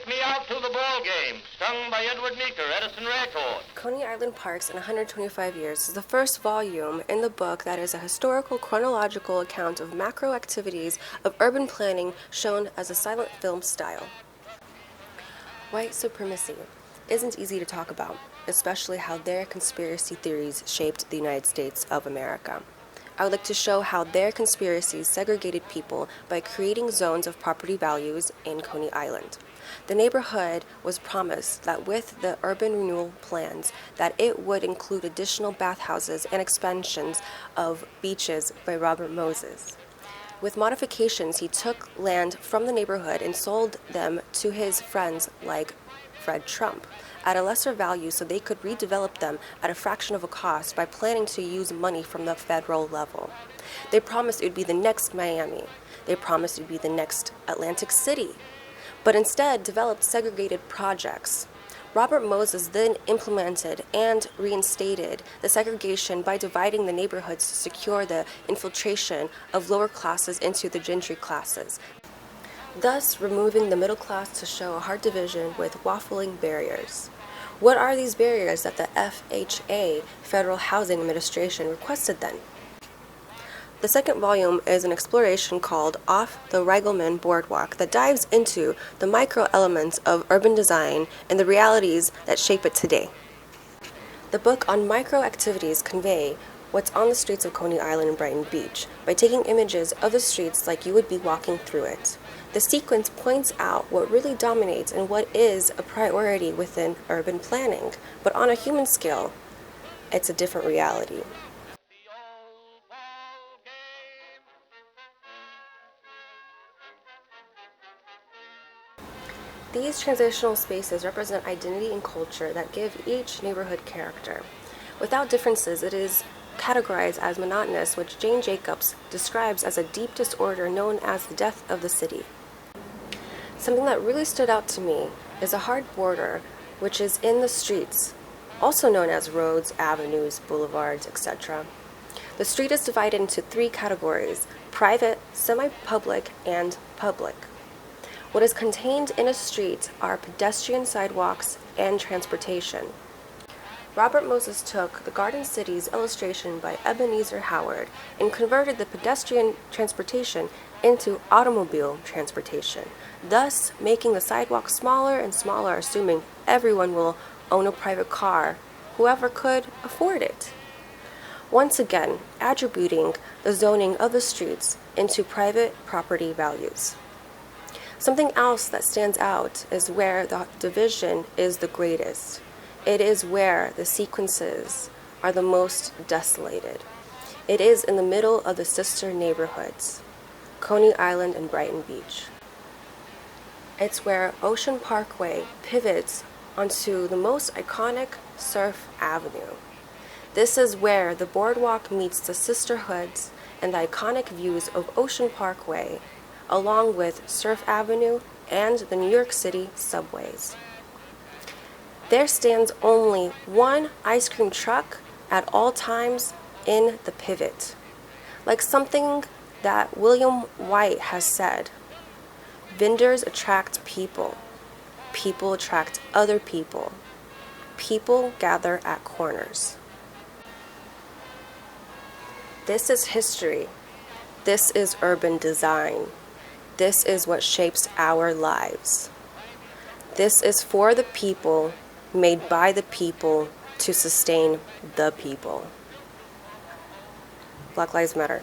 Take Me Out to the Ball Game, sung by Edward Meeker, Edison Record. Coney Island Parks in 125 Years is the first volume in the book that is a historical chronological account of macro activities of urban planning shown as a silent film style. White supremacy isn't easy to talk about, especially how their conspiracy theories shaped the United States of America. I would like to show how their conspiracies segregated people by creating zones of property values in Coney Island. The neighborhood was promised that with the urban renewal plans that it would include additional bathhouses and expansions of beaches by Robert Moses. With modifications, he took land from the neighborhood and sold them to his friends like Fred Trump at a lesser value so they could redevelop them at a fraction of a cost by planning to use money from the federal level. They promised it would be the next Miami. They promised it would be the next Atlantic City, but instead developed segregated projects. Robert Moses then implemented and reinstated the segregation by dividing the neighborhoods to secure the infiltration of lower classes into the gentry classes, thus removing the middle class to show a hard division with waffling barriers. What are these barriers that the FHA, Federal Housing Administration, requested then? The second volume is an exploration called Off the Reigelman Boardwalk that dives into the micro elements of urban design and the realities that shape it today. The book on micro activities convey what's on the streets of Coney Island and Brighton Beach by taking images of the streets like you would be walking through it. The sequence points out what really dominates and what is a priority within urban planning, but on a human scale, it's a different reality. These transitional spaces represent identity and culture that give each neighborhood character. Without differences, it is categorized as monotonous, which Jane Jacobs describes as a deep disorder known as the death of the city. Something that really stood out to me is a hard border, which is in the streets, also known as roads, avenues, boulevards, etc. The street is divided into three categories: private, semi-public, and public. What is contained in a street are pedestrian sidewalks and transportation. Robert Moses took the Garden City's illustration by Ebenezer Howard and converted the pedestrian transportation into automobile transportation, thus making the sidewalks smaller and smaller, assuming everyone will own a private car, whoever could afford it. Once again, attributing the zoning of the streets into private property values. Something else that stands out is where the division is the greatest. It is where the sequences are the most desolated. It is in the middle of the sister neighborhoods, Coney Island and Brighton Beach. It's where Ocean Parkway pivots onto the most iconic Surf Avenue. This is where the boardwalk meets the sisterhoods and the iconic views of Ocean Parkway, along with Surf Avenue and the New York City subways. There stands only one ice cream truck at all times in the pivot. Like something that William White has said, vendors attract people. People attract other people. People gather at corners. This is history. This is urban design. This is what shapes our lives. This is for the people, made by the people, to sustain the people. Black Lives Matter.